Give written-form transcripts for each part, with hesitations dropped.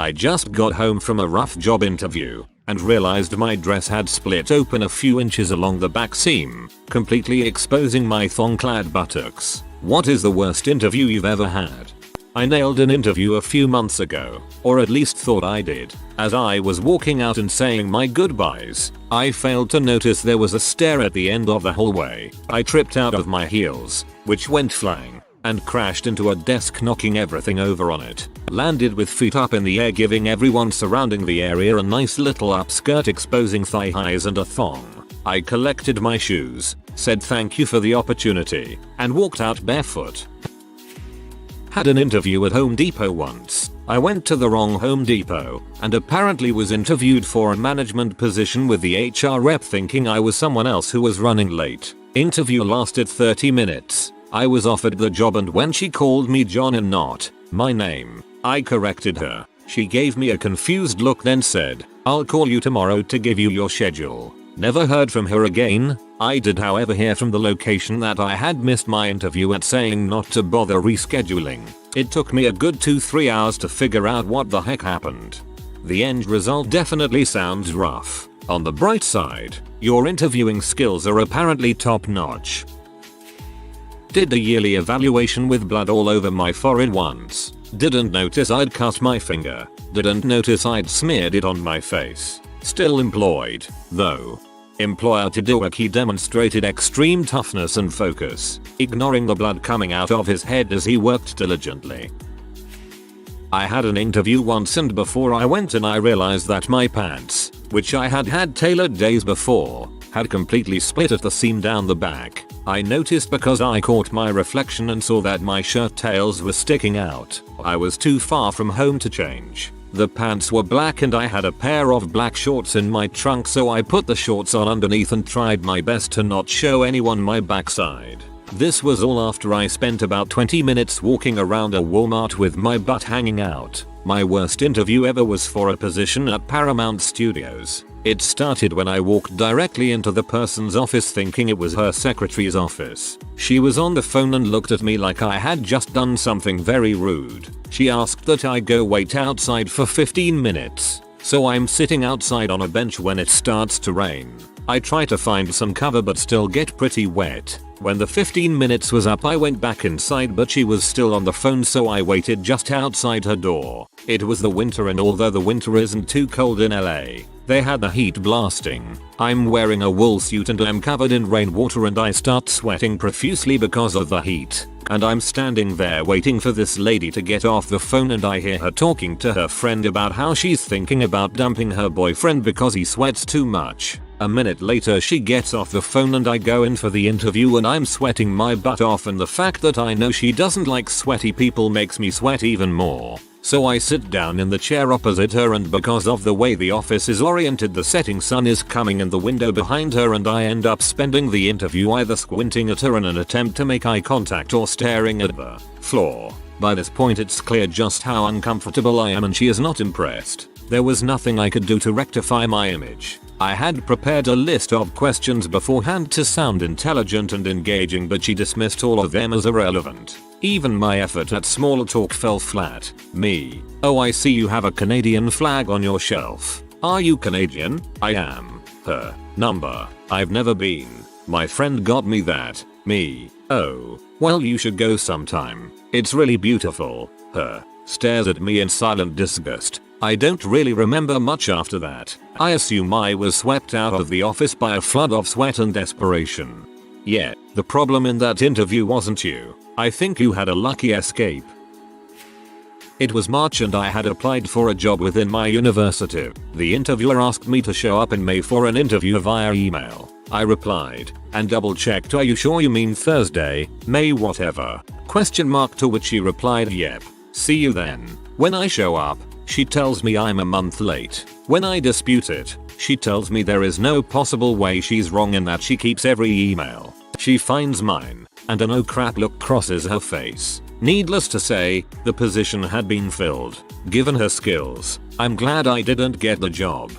I just got home from a rough job interview and realized my dress had split open a few inches along the back seam, completely exposing my thong-clad buttocks. What is the worst interview you've ever had? I nailed an interview a few months ago, or at least thought I did. As I was walking out and saying my goodbyes, I failed to notice there was a stair at the end of the hallway. I tripped out of my heels, which went flying, and crashed into a desk, knocking everything over on it. Landed with feet up in the air, giving everyone surrounding the area a nice little upskirt exposing thigh highs and a thong. I collected my shoes, said thank you for the opportunity, and walked out barefoot. Had an interview at Home Depot once. I went to the wrong Home Depot and apparently was interviewed for a management position with the HR rep thinking I was someone else who was running late. Interview lasted 30 minutes. I was offered the job, and when she called me John and not my name, I corrected her. She gave me a confused look, then said, "I'll call you tomorrow to give you your schedule." Never heard from her again. I did however hear from the location that I had missed my interview at, saying not to bother rescheduling. It took me a good 2-3 hours to figure out what the heck happened. The end result definitely sounds rough. On the bright side, your interviewing skills are apparently top notch. Did a yearly evaluation with blood all over my forehead once. Didn't notice I'd cut my finger. Didn't notice I'd smeared it on my face. Still employed, though. Employer to do work, he demonstrated extreme toughness and focus, ignoring the blood coming out of his head as he worked diligently. I had an interview once, and before I went in I realized that my pants, which I had tailored days before, had completely split at the seam down the back. I noticed because I caught my reflection and saw that my shirt tails were sticking out. I was too far from home to change. The pants were black and I had a pair of black shorts in my trunk, so I put the shorts on underneath and tried my best to not show anyone my backside. This was all after I spent about 20 minutes walking around a Walmart with my butt hanging out. My worst interview ever was for a position at Paramount Studios. It started when I walked directly into the person's office thinking it was her secretary's office. She was on the phone and looked at me like I had just done something very rude. She asked that I go wait outside for 15 minutes. So I'm sitting outside on a bench when it starts to rain. I try to find some cover but still get pretty wet. When the 15 minutes was up I went back inside, but she was still on the phone, so I waited just outside her door. It was the winter, and although the winter isn't too cold in LA, they had the heat blasting. I'm wearing a wool suit and I'm covered in rainwater and I start sweating profusely because of the heat. And I'm standing there waiting for this lady to get off the phone, and I hear her talking to her friend about how she's thinking about dumping her boyfriend because he sweats too much. A minute later she gets off the phone and I go in for the interview, and I'm sweating my butt off, and the fact that I know she doesn't like sweaty people makes me sweat even more. So I sit down in the chair opposite her, and because of the way the office is oriented, the setting sun is coming in the window behind her, and I end up spending the interview either squinting at her in an attempt to make eye contact or staring at the floor. By this point it's clear just how uncomfortable I am, and she is not impressed. There was nothing I could do to rectify my image. I had prepared a list of questions beforehand to sound intelligent and engaging, but she dismissed all of them as irrelevant. Even my effort at small talk fell flat. Me: "Oh, I see you have a Canadian flag on your shelf. Are you Canadian?" "I am." Her: "Number: I've never been. My friend got me that." Me: "Oh, well, you should go sometime. It's really beautiful." Her: stares at me in silent disgust. I don't really remember much after that. I assume I was swept out of the office by a flood of sweat and desperation. Yeah, the problem in that interview wasn't you. I think you had a lucky escape. It was March and I had applied for a job within my university. The interviewer asked me to show up in May for an interview via email. I replied and double checked, "Are you sure you mean Thursday, May whatever?" ? To which she replied, "Yep. See you then." When I show up, she tells me I'm a month late. When I dispute it, she tells me there is no possible way she's wrong and that she keeps every email. She finds mine, and an oh crap look crosses her face. Needless to say, the position had been filled. Given her skills, I'm glad I didn't get the job.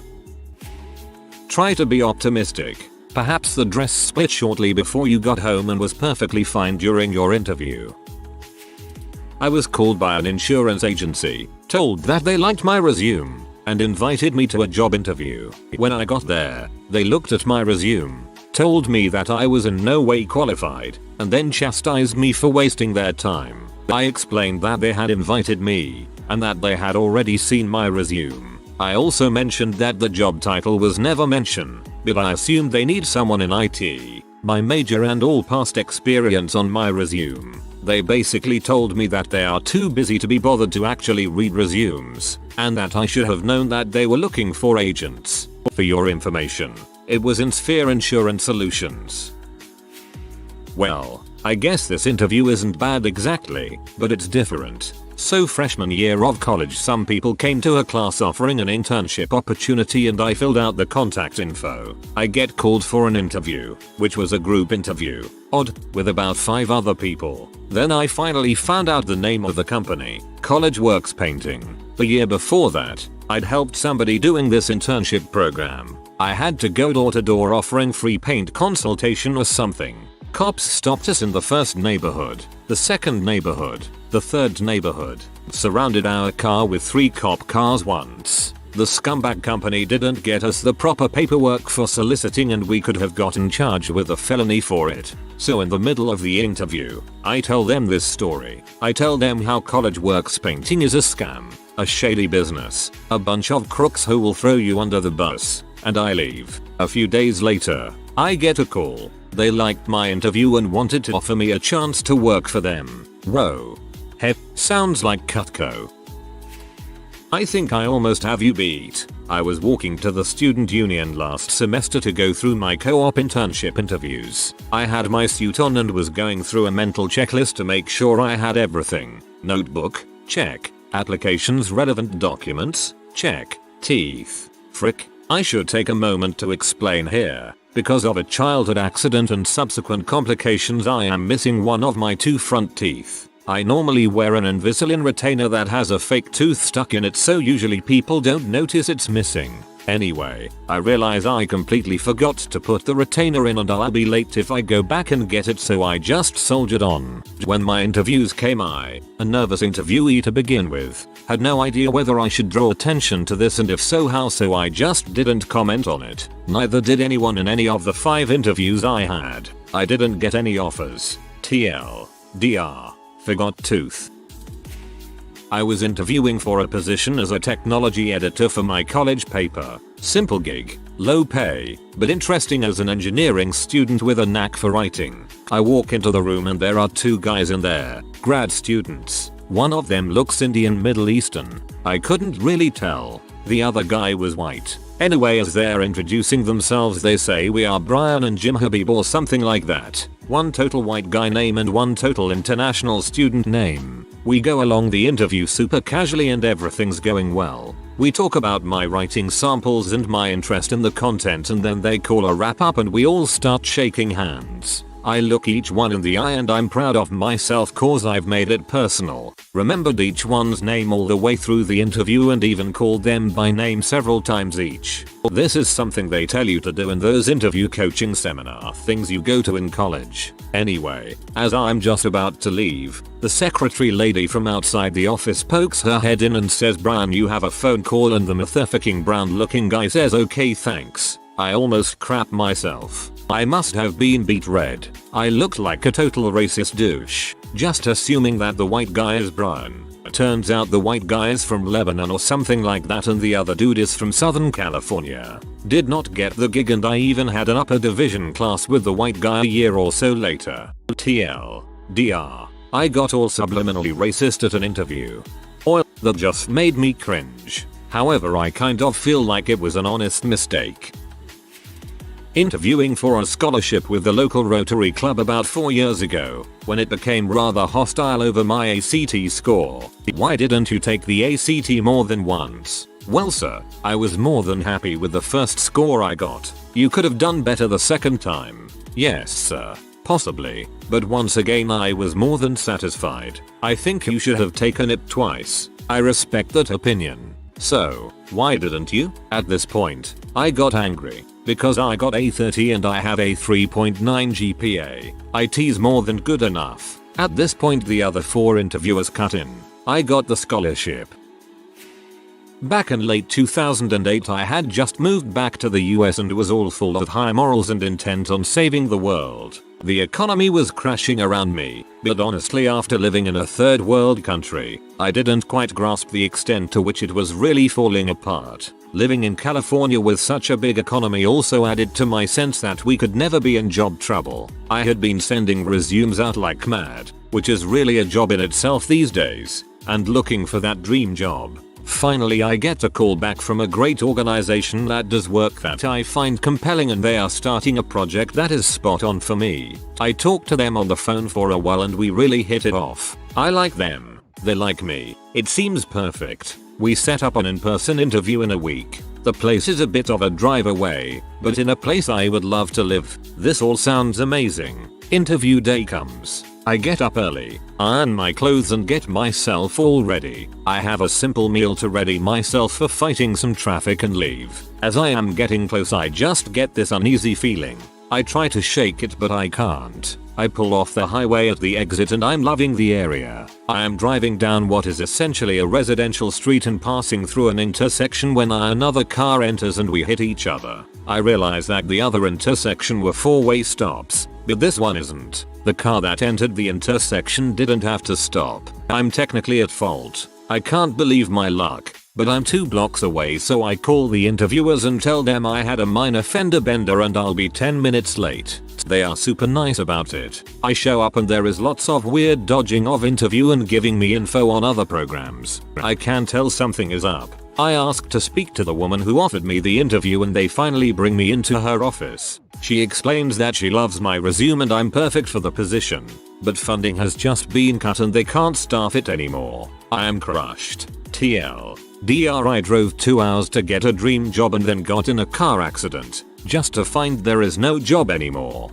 Try to be optimistic. Perhaps the dress split shortly before you got home and was perfectly fine during your interview. I was called by an insurance agency told that they liked my resume, and invited me to a job interview. When I got there, they looked at my resume, told me that I was in no way qualified, and then chastised me for wasting their time. I explained that they had invited me, and that they had already seen my resume. I also mentioned that the job title was never mentioned, but I assumed they need someone in IT, my major and all past experience on my resume. They basically told me that they are too busy to be bothered to actually read resumes, and that I should have known that they were looking for agents. For your information, it was in Sphere Insurance Solutions. Well, I guess this interview isn't bad exactly, but it's different. So freshman year of college, some people came to a class offering an internship opportunity and I filled out the contact info. I get called for an interview, which was a group interview. Odd, with about 5 other people. Then I finally found out the name of the company, College Works Painting. The year before that, I'd helped somebody doing this internship program. I had to go door to door offering free paint consultation or something. Cops stopped us in the first neighborhood, the second neighborhood, the third neighborhood, surrounded our car with 3 cop cars once. The scumbag company didn't get us the proper paperwork for soliciting and we could have gotten charged with a felony for it. So in the middle of the interview, I tell them this story. I tell them how College Works Painting is a scam, a shady business, a bunch of crooks who will throw you under the bus, and I leave. A few days later, I get a call. They liked my interview and wanted to offer me a chance to work for them. Whoa. Hep, sounds like Cutco. I think I almost have you beat. I was walking to the student union last semester to go through my co-op internship interviews. I had my suit on and was going through a mental checklist to make sure I had everything. Notebook, check. Applications, relevant documents, check. Teeth. Frick, I should take a moment to explain here. Because of a childhood accident and subsequent complications, I am missing one of my 2 front teeth. I normally wear an Invisalign retainer that has a fake tooth stuck in it, so usually people don't notice it's missing. Anyway, I realize I completely forgot to put the retainer in and I'll be late if I go back and get it, so I just soldiered on. When my interviews came, I, a nervous interviewee to begin with, had no idea whether I should draw attention to this and if so how, so I just didn't comment on it. Neither did anyone in any of the 5 interviews I had. I didn't get any offers. TLDR. Forgot tooth. I was interviewing for a position as a technology editor for my college paper. Simple gig, low pay, but interesting as an engineering student with a knack for writing. I walk into the room and there are 2 guys in there, grad students. One of them looks Indian, Middle Eastern. I couldn't really tell. The other guy was white. Anyway, as they're introducing themselves, they say we are Brian and Jim Habib or something like that. 1 total white guy name and 1 total international student name. We go along the interview super casually and everything's going well. We talk about my writing samples and my interest in the content, and then they call a wrap up and we all start shaking hands. I look each one in the eye and I'm proud of myself cause I've made it personal. Remembered each one's name all the way through the interview and even called them by name several times each. This is something they tell you to do in those interview coaching seminar things you go to in college. Anyway, as I'm just about to leave, the secretary lady from outside the office pokes her head in and says, "Brian, you have a phone call," and the motherfucking brown looking guy says, "Okay, thanks." I almost crap myself. I must have been beat red. I looked like a total racist douche, just assuming that the white guy is Brian. Turns out the white guy is from Lebanon or something like that and the other dude is from Southern California. Did not get the gig and I even had an upper division class with the white guy a year or so later. TLDR. I got all subliminally racist at an interview. That just made me cringe. However, I kind of feel like it was an honest mistake. Interviewing for a scholarship with the local Rotary Club about 4 years ago, when it became rather hostile over my ACT score. "Why didn't you take the ACT more than once?" "Well sir, I was more than happy with the first score I got. You could have done better the second time." "Yes sir, possibly, but once again I was more than satisfied. I think you should have taken it twice." "I respect that opinion. So, why didn't you?" At this point, I got angry. Because I got a 30 and I have a 3.9 GPA. IT's more than good enough. At this point the other 4 interviewers cut in. I got the scholarship. Back in late 2008 I had just moved back to the US and was all full of high morals and intent on saving the world. The economy was crashing around me, but honestly after living in a third world country, I didn't quite grasp the extent to which it was really falling apart. Living in California with such a big economy also added to my sense that we could never be in job trouble. I had been sending resumes out like mad, which is really a job in itself these days, and looking for that dream job. Finally I get a call back from a great organization that does work that I find compelling and they are starting a project that is spot on for me. I talked to them on the phone for a while and we really hit it off. I like them. They like me. It seems perfect. We set up an in-person interview in a week. The place is a bit of a drive away, but in a place I would love to live. This all sounds amazing. Interview day comes. I get up early, iron my clothes and get myself all ready. I have a simple meal to ready myself for fighting some traffic and leave. As I am getting close I just get this uneasy feeling. I try to shake it but I can't. I pull off the highway at the exit and I'm loving the area. I am driving down what is essentially a residential street and passing through an intersection when another car enters and we hit each other. I realize that the other intersection were 4-way stops, but this one isn't. The car that entered the intersection didn't have to stop. I'm technically at fault. I can't believe my luck, but I'm 2 blocks away so I call the interviewers and tell them I had a minor fender bender and I'll be 10 minutes late. They are super nice about it. I show up and there is lots of weird dodging of interview and giving me info on other programs. I can tell something is up. I ask to speak to the woman who offered me the interview and they finally bring me into her office. She explains that she loves my resume and I'm perfect for the position, but funding has just been cut and they can't staff it anymore. I am crushed. TLDR I drove 2 hours to get a dream job and then got in a car accident, just to find there is no job anymore.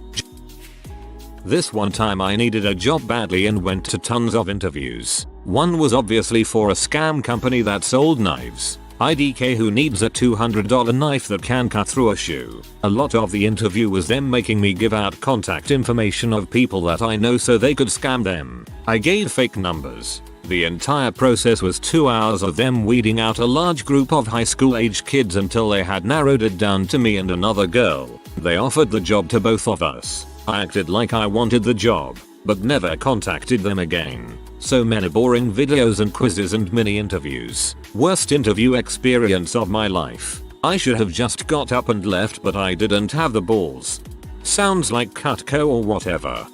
This one time I needed a job badly and went to tons of interviews. One was obviously for a scam company that sold knives. IDK who needs a $200 knife that can cut through a shoe. A lot of the interview was them making me give out contact information of people that I know so they could scam them. I gave fake numbers. The entire process was 2 hours of them weeding out a large group of high school age kids until they had narrowed it down to me and another girl. They offered the job to both of us. I acted like I wanted the job, but never contacted them again. So many boring videos and quizzes and mini interviews. Worst interview experience of my life. I should have just got up and left but I didn't have the balls. Sounds like Cutco or whatever.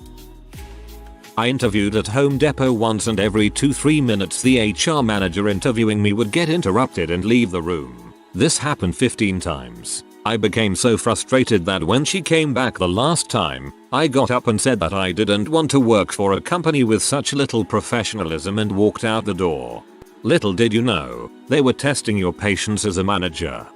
I interviewed at Home Depot once and every 2-3 minutes the HR manager interviewing me would get interrupted and leave the room. This happened 15 times. I became so frustrated that when she came back the last time, I got up and said that I didn't want to work for a company with such little professionalism and walked out the door. Little did you know, they were testing your patience as a manager.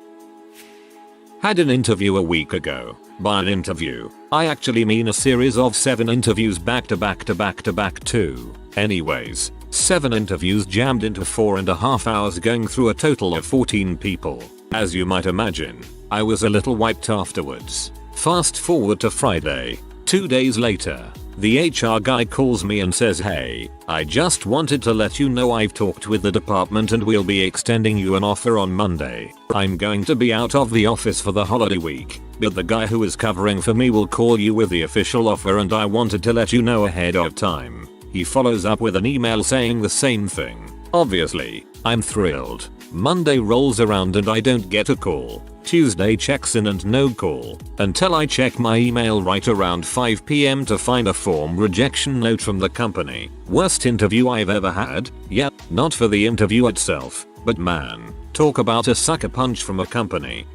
Had an interview a week ago. By an interview, I actually mean a series of 7 interviews back to back to back to back to. Anyways, 7 interviews jammed into 4.5 hours going through a total of 14 people. As you might imagine, I was a little wiped afterwards. Fast forward to Friday. 2 days later, the HR guy calls me and says, "Hey, I just wanted to let you know I've talked with the department and we'll be extending you an offer on Monday. I'm going to be out of the office for the holiday week, but the guy who is covering for me will call you with the official offer and I wanted to let you know ahead of time." He follows up with an email saying the same thing. Obviously, I'm thrilled. Monday rolls around and I don't get a call. Tuesday checks in and no call, until I check my email right around 5 PM to find a form rejection note from the company. Worst interview I've ever had? Yeah, not for the interview itself, but man, talk about a sucker punch from a company.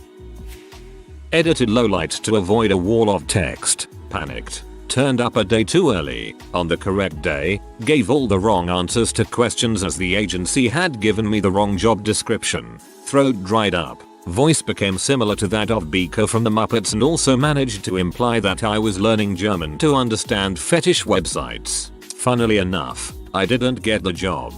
Edited lowlights to avoid a wall of text. Panicked. Turned up a day too early, on the correct day, gave all the wrong answers to questions as the agency had given me the wrong job description. Throat dried up. Voice became similar to that of Beaker from the Muppets and also managed to imply that I was learning German to understand fetish websites. Funnily enough, I didn't get the job.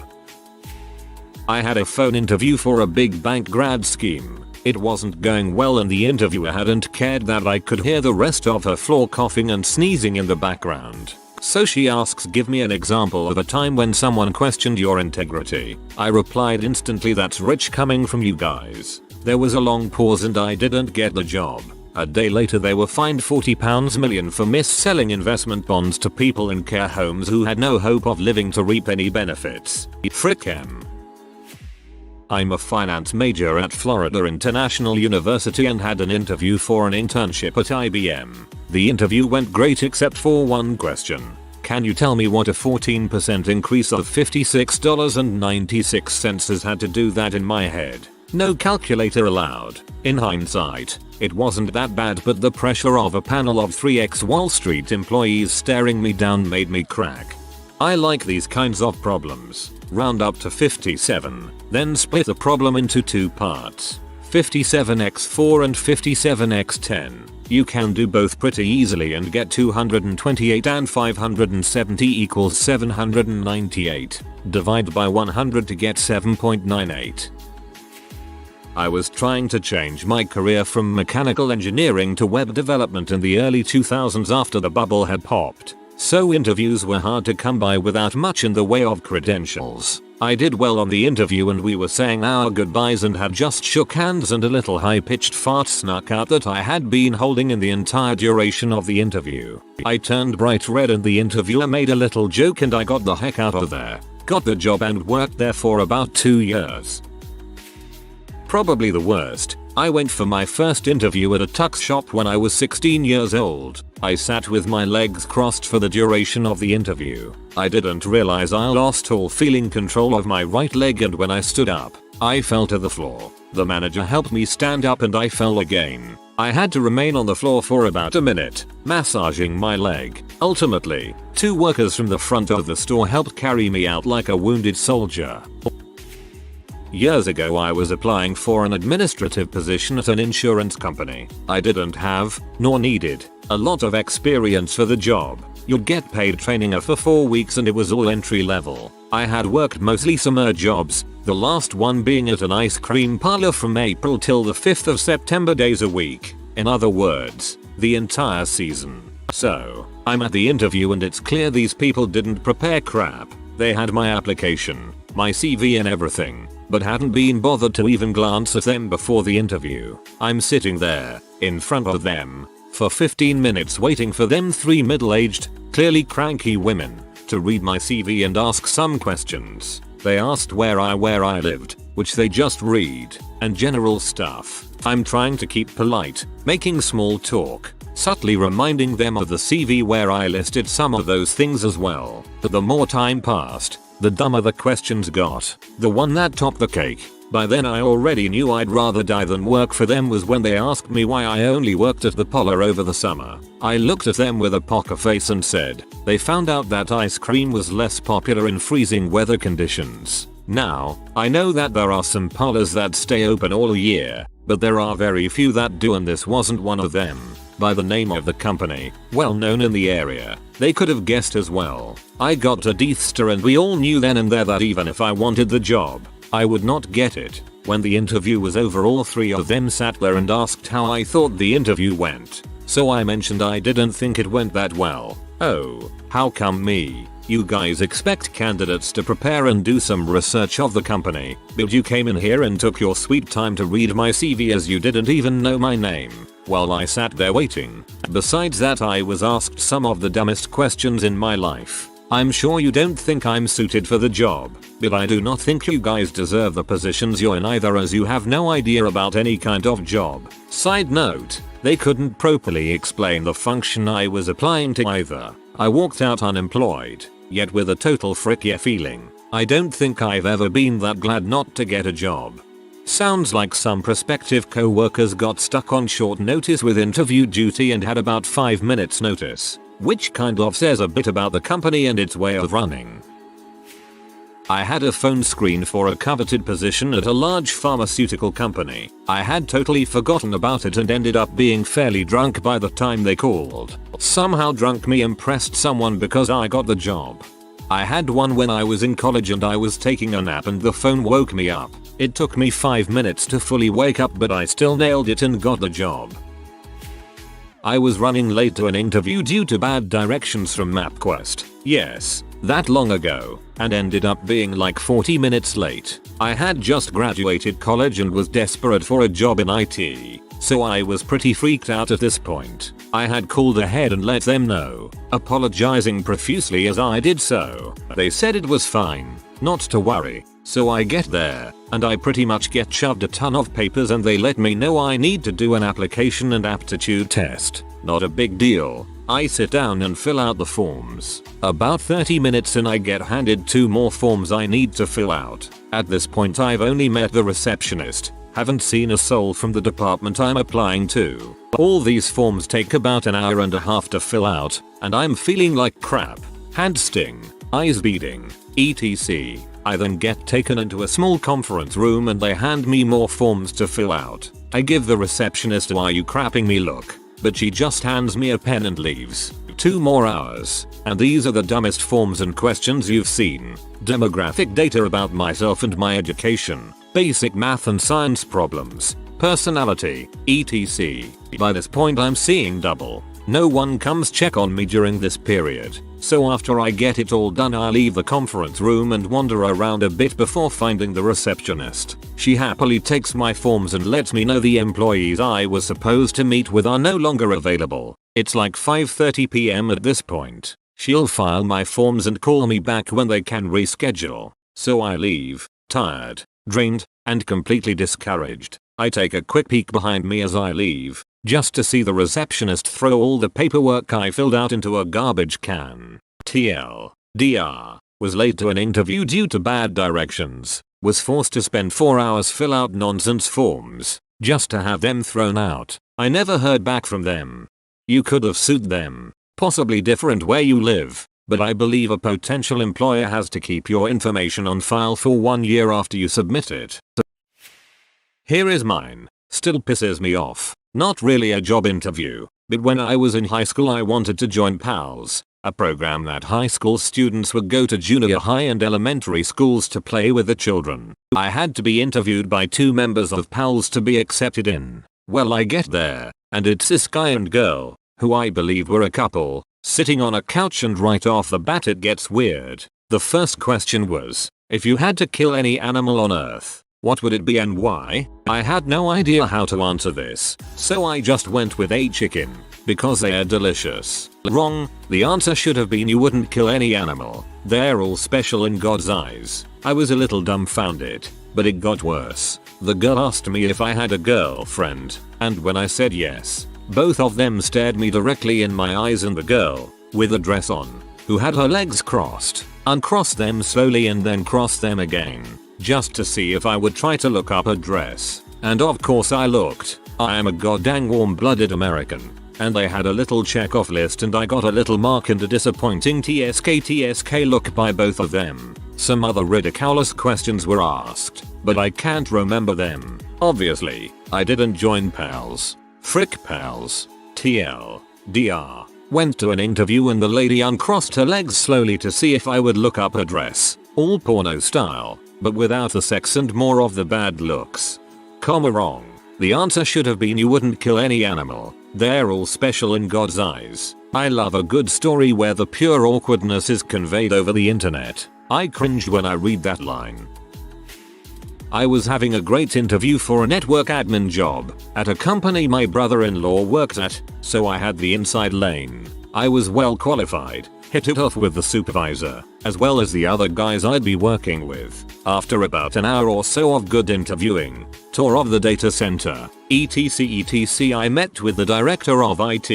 I had a phone interview for a big bank grad scheme. It wasn't going well and the interviewer hadn't cared that I could hear the rest of her floor coughing and sneezing in the background. So she asks, give me an example of a time when someone questioned your integrity. I replied instantly, that's rich coming from you guys. There was a long pause and I didn't get the job. A day later they were fined £40 million for mis-selling investment bonds to people in care homes who had no hope of living to reap any benefits. Frick 'em. I'm a finance major at Florida International University and had an interview for an internship at IBM. The interview went great except for one question. Can you tell me what a 14% increase of $56.96 has had to do that in my head? No calculator allowed. In hindsight, it wasn't that bad, but the pressure of a panel of 3 ex-Wall Street employees staring me down made me crack. I like these kinds of problems. Round up to 57, then split the problem into 2 parts. 57x4 and 57x10. You can do both pretty easily and get 228 and 570 equals 798. Divide by 100 to get 7.98. I was trying to change my career from mechanical engineering to web development in the early 2000s after the bubble had popped. So interviews were hard to come by without much in the way of credentials. I did well on the interview and we were saying our goodbyes and had just shook hands and a little high-pitched fart snuck out that I had been holding in the entire duration of the interview. I turned bright red and the interviewer made a little joke and I got the heck out of there. Got the job and worked there for about 2 years. Probably the worst. I went for my first interview at a tux shop when I was 16 years old. I sat with my legs crossed for the duration of the interview. I didn't realize I lost all feeling control of my right leg and when I stood up, I fell to the floor. The manager helped me stand up and I fell again. I had to remain on the floor for about a minute, massaging my leg. Ultimately, 2 workers from the front of the store helped carry me out like a wounded soldier. Years ago I was applying for an administrative position at an insurance company. I didn't have, nor needed, a lot of experience for the job. You'd get paid training for 4 weeks and it was all entry level. I had worked mostly summer jobs, the last one being at an ice cream parlor from April till the 5th of September days a week. In other words, the entire season. So, I'm at the interview and it's clear these people didn't prepare crap. They had my application, my CV and everything, but hadn't been bothered to even glance at them before the interview. I'm sitting there, in front of them, for 15 minutes waiting for them 3 middle-aged, clearly cranky women, to read my CV and ask some questions. They asked where I lived, which they just read, and general stuff. I'm trying to keep polite, making small talk, subtly reminding them of the CV where I listed some of those things as well. But the more time passed, the dumber the questions got. The one that topped the cake, by then I already knew I'd rather die than work for them, was when they asked me why I only worked at the parlor over the summer. I looked at them with a poker face and said, they found out that ice cream was less popular in freezing weather conditions. Now, I know that there are some parlors that stay open all year, but there are very few that do, and this wasn't one of them. By the name of the company, well known in the area, they could have guessed as well. I got a death stare and we all knew then and there that even if I wanted the job, I would not get it. When the interview was over, all 3 of them sat there and asked how I thought the interview went. So I mentioned I didn't think it went that well. Oh, how come me? You guys expect candidates to prepare and do some research of the company, but you came in here and took your sweet time to read my CV as you didn't even know my name, while I sat there waiting. Besides that, I was asked some of the dumbest questions in my life. I'm sure you don't think I'm suited for the job, but I do not think you guys deserve the positions you're in either, as you have no idea about any kind of job. Side note, they couldn't properly explain the function I was applying to either. I walked out unemployed, yet with a total frick yeah feeling. I don't think I've ever been that glad not to get a job. Sounds like some prospective co-workers got stuck on short notice with interview duty and had about 5 minutes notice, which kind of says a bit about the company and its way of running. I had a phone screen for a coveted position at a large pharmaceutical company. I had totally forgotten about it and ended up being fairly drunk by the time they called. Somehow drunk me impressed someone because I got the job. I had one when I was in college and I was taking a nap and the phone woke me up. It took me 5 minutes to fully wake up, but I still nailed it and got the job. I was running late to an interview due to bad directions from MapQuest. Yes, that long ago, and ended up being like 40 minutes late. I had just graduated college and was desperate for a job in IT, so I was pretty freaked out at this point. I had called ahead and let them know, apologizing profusely as I did so. They said it was fine, not to worry. So I get there, and I pretty much get shoved a ton of papers and they let me know I need to do an application and aptitude test. Not a big deal. I sit down and fill out the forms. About 30 minutes in I get handed 2 more forms I need to fill out. At this point I've only met the receptionist, haven't seen a soul from the department I'm applying to. All these forms take about an hour and a half to fill out, and I'm feeling like crap. Hand sting, eyes beading, etc. I then get taken into a small conference room and they hand me more forms to fill out. I give the receptionist a "why you crapping me" look, but she just hands me a pen and leaves. 2 more hours, and these are the dumbest forms and questions you've seen. Demographic data about myself and my education, basic math and science problems, personality, etc. By this point I'm seeing double. No one comes check on me during this period. So after I get it all done I leave the conference room and wander around a bit before finding the receptionist. She happily takes my forms and lets me know the employees I was supposed to meet with are no longer available. It's like 5:30 PM at this point. She'll file my forms and call me back when they can reschedule. So I leave, tired, drained, and completely discouraged. I take a quick peek behind me as I leave, just to see the receptionist throw all the paperwork I filled out into a garbage can. TLDR, was late to an interview due to bad directions, was forced to spend 4 hours fill out nonsense forms, just to have them thrown out. I never heard back from them. You could have sued them, possibly different where you live, but I believe a potential employer has to keep your information on file for 1 year after you submit it. Here is mine. Still pisses me off. Not really a job interview, but when I was in high school I wanted to join PALS, a program that high school students would go to junior high and elementary schools to play with the children. I had to be interviewed by 2 members of PALS to be accepted in. Well, I get there, and it's this guy and girl, who I believe were a couple, sitting on a couch, and right off the bat it gets weird. The first question was, if you had to kill any animal on Earth, what would it be and why? I had no idea how to answer this, so I just went with a chicken, because they are delicious. Wrong, the answer should have been you wouldn't kill any animal. They're all special in God's eyes. I was a little dumbfounded, but it got worse. The girl asked me if I had a girlfriend, and when I said yes, both of them stared me directly in my eyes, and the girl, with a dress on, who had her legs crossed, uncrossed them slowly and then crossed them again, just to see if I would try to look up her dress. And of course I looked. I am a goddamn warm-blooded American. And they had a little check-off list and I got a little mark and a disappointing TSK look by both of them. Some other ridiculous questions were asked, but I can't remember them. Obviously, I didn't join PALS. Frick PALS. TLDR. Went to an interview and the lady uncrossed her legs slowly to see if I would look up her dress. All porno style, but without the sex and more of the bad looks. Wrong. The answer should have been you wouldn't kill any animal. They're all special in God's eyes. I love a good story where the pure awkwardness is conveyed over the internet. I cringed when I read that line. I was having a great interview for a network admin job at a company my brother-in-law worked at, so I had the inside lane. I was well qualified, hit it off with the supervisor, as well as the other guys I'd be working with. After about an hour or so of good interviewing, tour of the data center, etc, I met with the director of IT.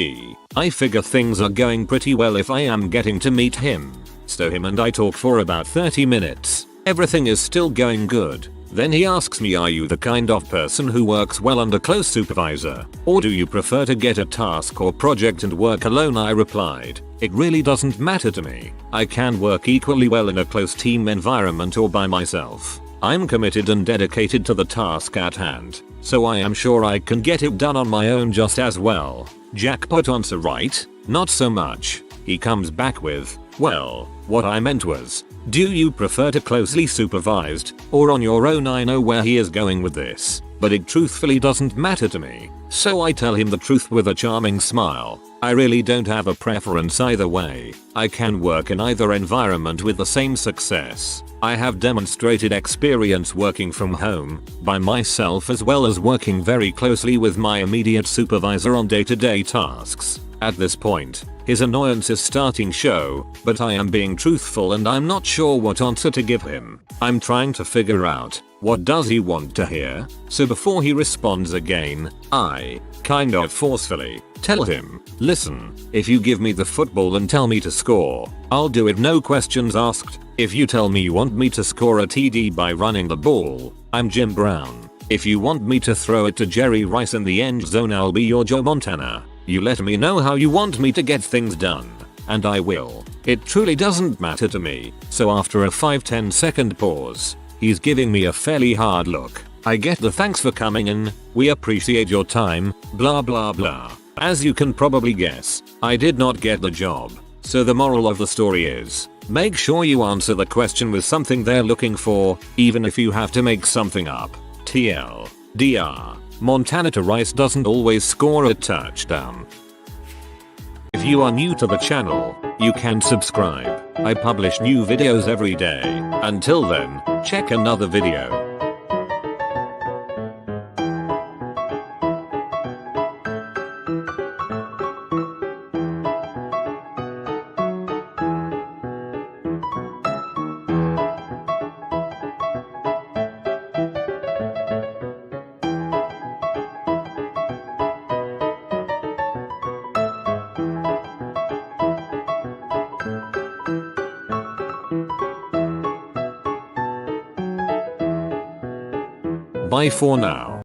I figure things are going pretty well if I am getting to meet him. So him and I talk for about 30 minutes. Everything is still going good. Then he asks me, are you the kind of person who works well under close supervisor, or do you prefer to get a task or project and work alone? I replied, it really doesn't matter to me. I can work equally well in a close team environment or by myself. I'm committed and dedicated to the task at hand, so I am sure I can get it done on my own just as well. Jackpot answer, right? Not so much. He comes back with, well, what I meant was, do you prefer to closely supervised or on your own? I know where he is going with this. but it truthfully doesn't matter to me. So I tell him the truth with a charming smile. I really don't have a preference either way. I can work in either environment with the same success. I have demonstrated experience working from home, by myself, as well as working very closely with my immediate supervisor on day-to-day tasks. At this point, his annoyance is starting show, but I am being truthful and I'm not sure what answer to give him. I'm trying to figure out, what does he want to hear? So before he responds again, I, kind of forcefully, tell him, listen, if you give me the football and tell me to score, I'll do it no questions asked. If you tell me you want me to score a TD by running the ball, I'm Jim Brown. If you want me to throw it to Jerry Rice in the end zone, I'll be your Joe Montana. You let me know how you want me to get things done, and I will. It truly doesn't matter to me. So after a 5-10 second pause, he's giving me a fairly hard look. I get the thanks for coming in, we appreciate your time, blah blah blah. As you can probably guess, I did not get the job. So the moral of the story is, make sure you answer the question with something they're looking for, even if you have to make something up. TLDR. Montana to Rice doesn't always score a touchdown. If you are new to the channel, you can subscribe. I publish new videos every day. Until then, check another video. Bye for now.